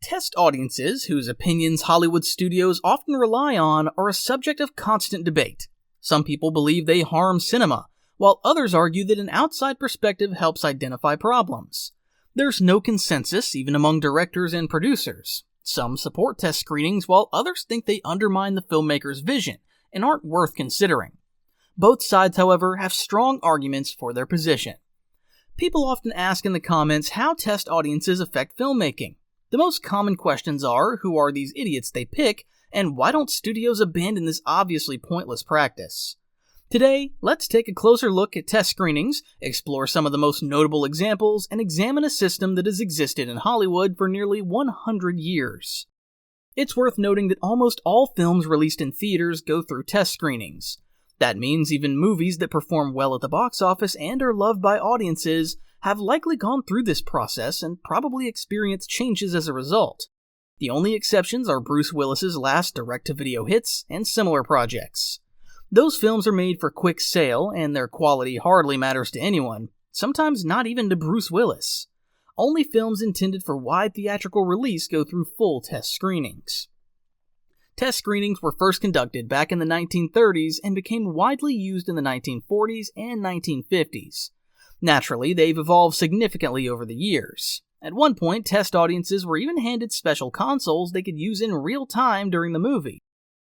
Test audiences, whose opinions Hollywood studios often rely on, are a subject of constant debate. Some people believe they harm cinema, while others argue that an outside perspective helps identify problems. There's no consensus, even among directors and producers. Some support test screenings, while others think they undermine the filmmaker's vision and aren't worth considering. Both sides, however, have strong arguments for their position. People often ask in the comments how test audiences affect filmmaking. The most common questions are, who are these idiots they pick, and why don't studios abandon this obviously pointless practice? Today, let's take a closer look at test screenings, explore some of the most notable examples, and examine a system that has existed in Hollywood for nearly 100 years. It's worth noting that almost all films released in theaters go through test screenings. That means even movies that perform well at the box office and are loved by audiences have likely gone through this process and probably experienced changes as a result. The only exceptions are Bruce Willis's last direct-to-video hits and similar projects. Those films are made for quick sale, and their quality hardly matters to anyone, sometimes not even to Bruce Willis. Only films intended for wide theatrical release go through full test screenings. Test screenings were first conducted back in the 1930s and became widely used in the 1940s and 1950s. Naturally, they've evolved significantly over the years. At one point, test audiences were even handed special consoles they could use in real time during the movie.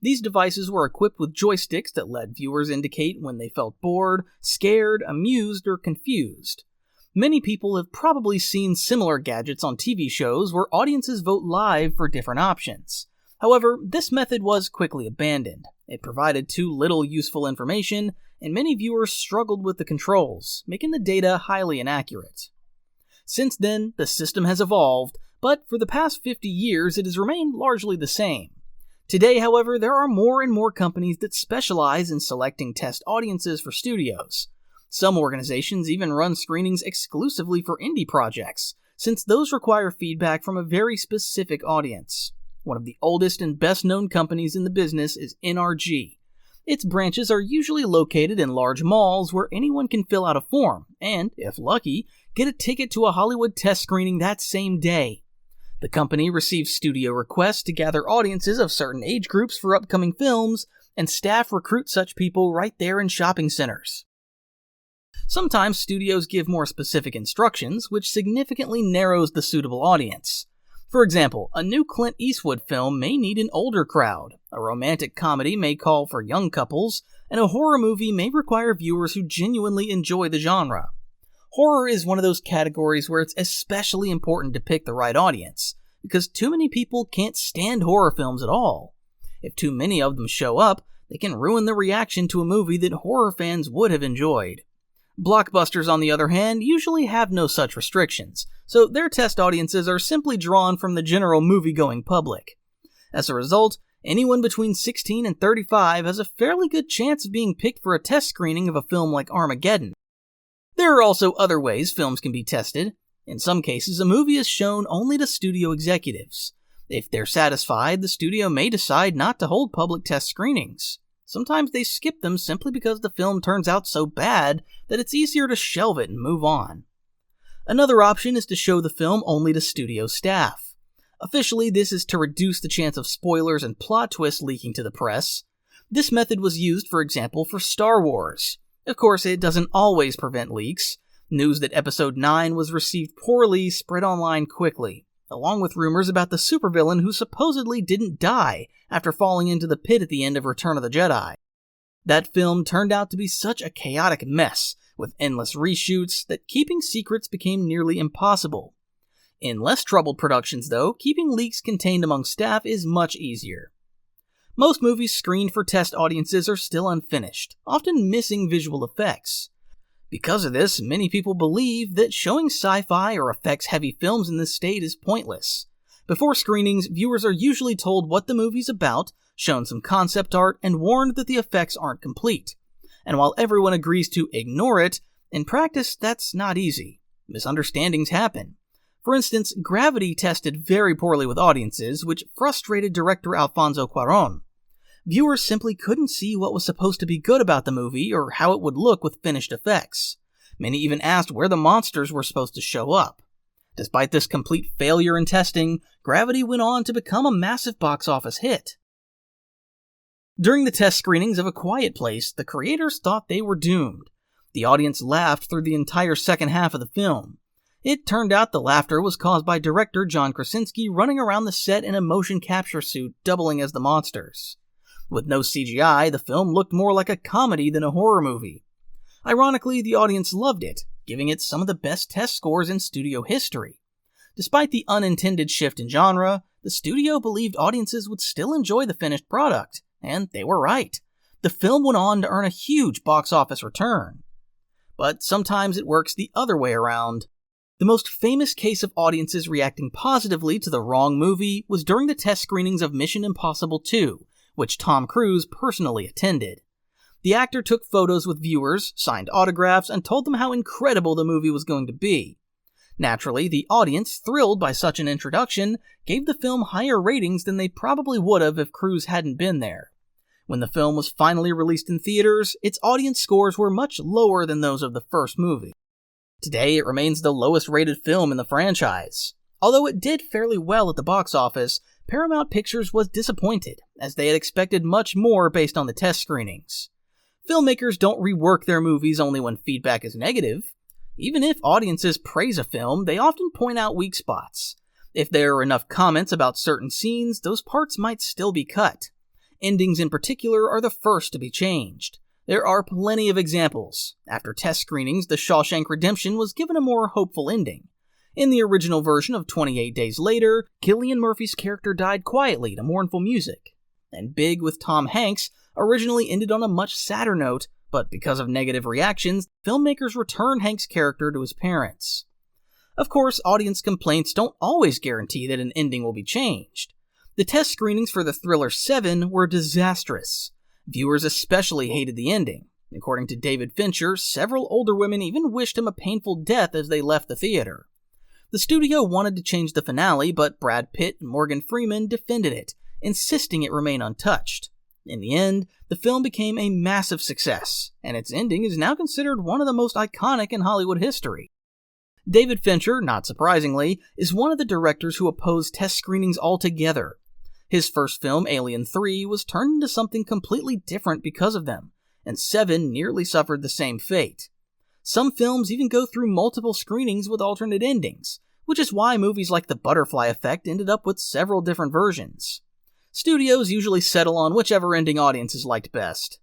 These devices were equipped with joysticks that let viewers indicate when they felt bored, scared, amused, or confused. Many people have probably seen similar gadgets on TV shows where audiences vote live for different options. However, this method was quickly abandoned. It provided too little useful information, and many viewers struggled with the controls, making the data highly inaccurate. Since then, the system has evolved, but for the past 50 years it has remained largely the same. Today, however, there are more and more companies that specialize in selecting test audiences for studios. Some organizations even run screenings exclusively for indie projects, since those require feedback from a very specific audience. One of the oldest and best-known companies in the business is NRG. Its branches are usually located in large malls where anyone can fill out a form and, if lucky, get a ticket to a Hollywood test screening that same day. The company receives studio requests to gather audiences of certain age groups for upcoming films, and staff recruit such people right there in shopping centers. Sometimes studios give more specific instructions, which significantly narrows the suitable audience. For example, a new Clint Eastwood film may need an older crowd, a romantic comedy may call for young couples, and a horror movie may require viewers who genuinely enjoy the genre. Horror is one of those categories where it's especially important to pick the right audience, because too many people can't stand horror films at all. If too many of them show up, they can ruin the reaction to a movie that horror fans would have enjoyed. Blockbusters, on the other hand, usually have no such restrictions, so their test audiences are simply drawn from the general movie-going public. As a result, anyone between 16 and 35 has a fairly good chance of being picked for a test screening of a film like Armageddon. There are also other ways films can be tested. In some cases, a movie is shown only to studio executives. If they're satisfied, the studio may decide not to hold public test screenings. Sometimes they skip them simply because the film turns out so bad that it's easier to shelve it and move on. Another option is to show the film only to studio staff. Officially, this is to reduce the chance of spoilers and plot twists leaking to the press. This method was used, for example, for Star Wars. Of course, it doesn't always prevent leaks. News that Episode 9 was received poorly spread online quickly, along with rumors about the supervillain who supposedly didn't die after falling into the pit at the end of Return of the Jedi. That film turned out to be such a chaotic mess, with endless reshoots, that keeping secrets became nearly impossible. In less troubled productions, though, keeping leaks contained among staff is much easier. Most movies screened for test audiences are still unfinished, often missing visual effects. Because of this, many people believe that showing sci-fi or effects-heavy films in this state is pointless. Before screenings, viewers are usually told what the movie's about, shown some concept art, and warned that the effects aren't complete. And while everyone agrees to ignore it, in practice that's not easy. Misunderstandings happen. For instance, Gravity tested very poorly with audiences, which frustrated director Alfonso Cuarón. Viewers simply couldn't see what was supposed to be good about the movie or how it would look with finished effects. Many even asked where the monsters were supposed to show up. Despite this complete failure in testing, Gravity went on to become a massive box office hit. During the test screenings of A Quiet Place, the creators thought they were doomed. The audience laughed through the entire second half of the film. It turned out the laughter was caused by director John Krasinski running around the set in a motion capture suit, doubling as the monsters. With no CGI, the film looked more like a comedy than a horror movie. Ironically, the audience loved it, giving it some of the best test scores in studio history. Despite the unintended shift in genre, the studio believed audiences would still enjoy the finished product, and they were right. The film went on to earn a huge box office return. But sometimes it works the other way around. The most famous case of audiences reacting positively to the wrong movie was during the test screenings of Mission Impossible 2, which Tom Cruise personally attended. The actor took photos with viewers, signed autographs, and told them how incredible the movie was going to be. Naturally, the audience, thrilled by such an introduction, gave the film higher ratings than they probably would have if Cruise hadn't been there. When the film was finally released in theaters, its audience scores were much lower than those of the first movie. Today, it remains the lowest rated film in the franchise. Although it did fairly well at the box office, Paramount Pictures was disappointed, as they had expected much more based on the test screenings. Filmmakers don't rework their movies only when feedback is negative. Even if audiences praise a film, they often point out weak spots. If there are enough comments about certain scenes, those parts might still be cut. Endings in particular are the first to be changed. There are plenty of examples. After test screenings, The Shawshank Redemption was given a more hopeful ending. In the original version of 28 Days Later, Cillian Murphy's character died quietly to mournful music. And Big with Tom Hanks originally ended on a much sadder note, but because of negative reactions, filmmakers returned Hanks' character to his parents. Of course, audience complaints don't always guarantee that an ending will be changed. The test screenings for the thriller Seven were disastrous. Viewers especially hated the ending. According to David Fincher, several older women even wished him a painful death as they left the theater. The studio wanted to change the finale, but Brad Pitt and Morgan Freeman defended it, insisting it remain untouched. In the end, the film became a massive success, and its ending is now considered one of the most iconic in Hollywood history. David Fincher, not surprisingly, is one of the directors who opposed test screenings altogether. His first film, Alien 3, was turned into something completely different because of them, and Seven nearly suffered the same fate. Some films even go through multiple screenings with alternate endings, which is why movies like The Butterfly Effect ended up with several different versions. Studios usually settle on whichever ending audiences liked best.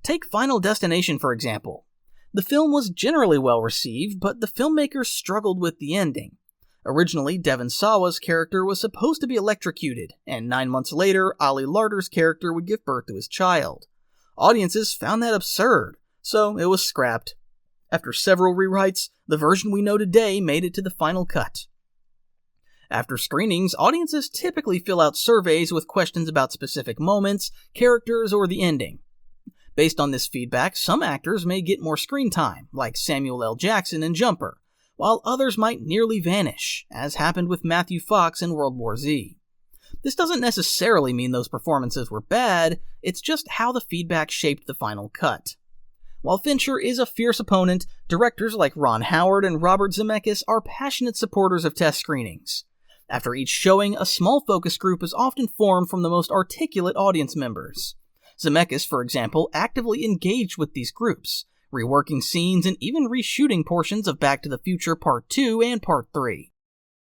Take Final Destination, for example. The film was generally well received, but the filmmakers struggled with the ending. Originally, Devon Sawa's character was supposed to be electrocuted, and 9 months later, Ali Larter's character would give birth to his child. Audiences found that absurd, so it was scrapped. After several rewrites, the version we know today made it to the final cut. After screenings, audiences typically fill out surveys with questions about specific moments, characters, or the ending. Based on this feedback, some actors may get more screen time, like Samuel L. Jackson in Jumper, while others might nearly vanish, as happened with Matthew Fox in World War Z. This doesn't necessarily mean those performances were bad, it's just how the feedback shaped the final cut. While Fincher is a fierce opponent, directors like Ron Howard and Robert Zemeckis are passionate supporters of test screenings. After each showing, a small focus group is often formed from the most articulate audience members. Zemeckis, for example, actively engaged with these groups, reworking scenes and even reshooting portions of Back to the Future Part 2 and Part 3.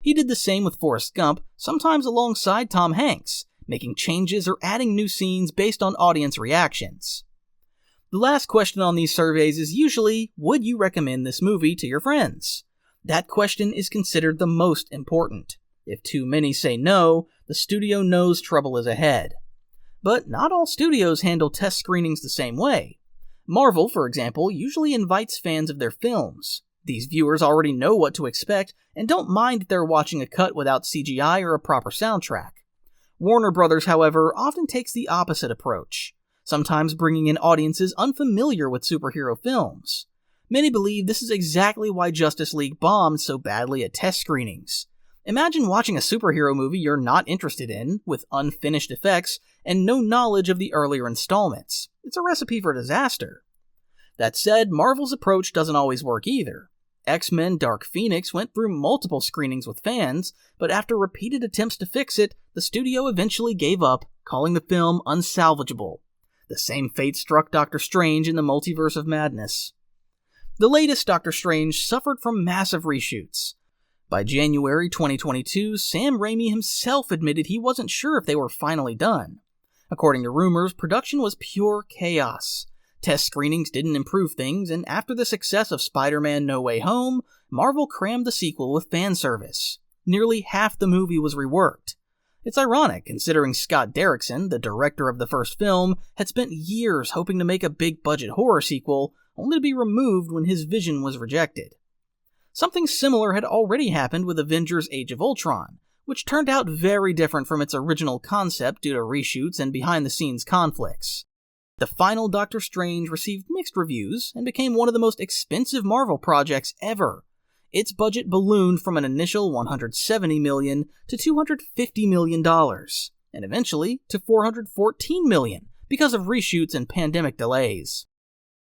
He did the same with Forrest Gump, sometimes alongside Tom Hanks, making changes or adding new scenes based on audience reactions. The last question on these surveys is usually, would you recommend this movie to your friends? That question is considered the most important. If too many say no, the studio knows trouble is ahead. But not all studios handle test screenings the same way. Marvel, for example, usually invites fans of their films. These viewers already know what to expect and don't mind that they're watching a cut without CGI or a proper soundtrack. Warner Brothers, however, often takes the opposite approach, sometimes bringing in audiences unfamiliar with superhero films. Many believe this is exactly why Justice League bombed so badly at test screenings. Imagine watching a superhero movie you're not interested in, with unfinished effects, and no knowledge of the earlier installments. It's a recipe for disaster. That said, Marvel's approach doesn't always work either. X-Men Dark Phoenix went through multiple screenings with fans, but after repeated attempts to fix it, the studio eventually gave up, calling the film unsalvageable. The same fate struck Doctor Strange in the Multiverse of Madness. The latest Doctor Strange suffered from massive reshoots. By January 2022, Sam Raimi himself admitted he wasn't sure if they were finally done. According to rumors, production was pure chaos. Test screenings didn't improve things, and after the success of Spider-Man No Way Home, Marvel crammed the sequel with fan service. Nearly half the movie was reworked. It's ironic, considering Scott Derrickson, the director of the first film, had spent years hoping to make a big-budget horror sequel, only to be removed when his vision was rejected. Something similar had already happened with Avengers Age of Ultron, which turned out very different from its original concept due to reshoots and behind-the-scenes conflicts. The final Doctor Strange received mixed reviews and became one of the most expensive Marvel projects ever. Its budget ballooned from an initial $170 million to $250 million, and eventually to $414 million because of reshoots and pandemic delays.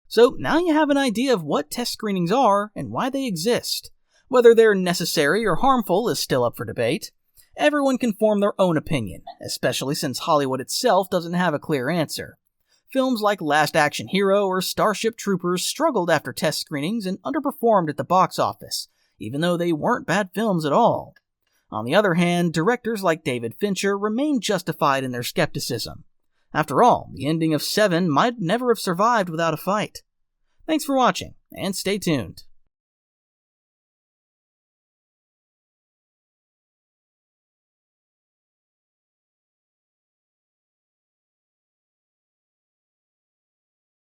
So now you have an idea of what test screenings are and why they exist. Whether they're necessary or harmful is still up for debate. Everyone can form their own opinion, especially since Hollywood itself doesn't have a clear answer. Films like Last Action Hero or Starship Troopers struggled after test screenings and underperformed at the box office, even though they weren't bad films at all. On the other hand, directors like David Fincher remain justified in their skepticism. After all, the ending of Seven might never have survived without a fight. Thanks for watching, and stay tuned.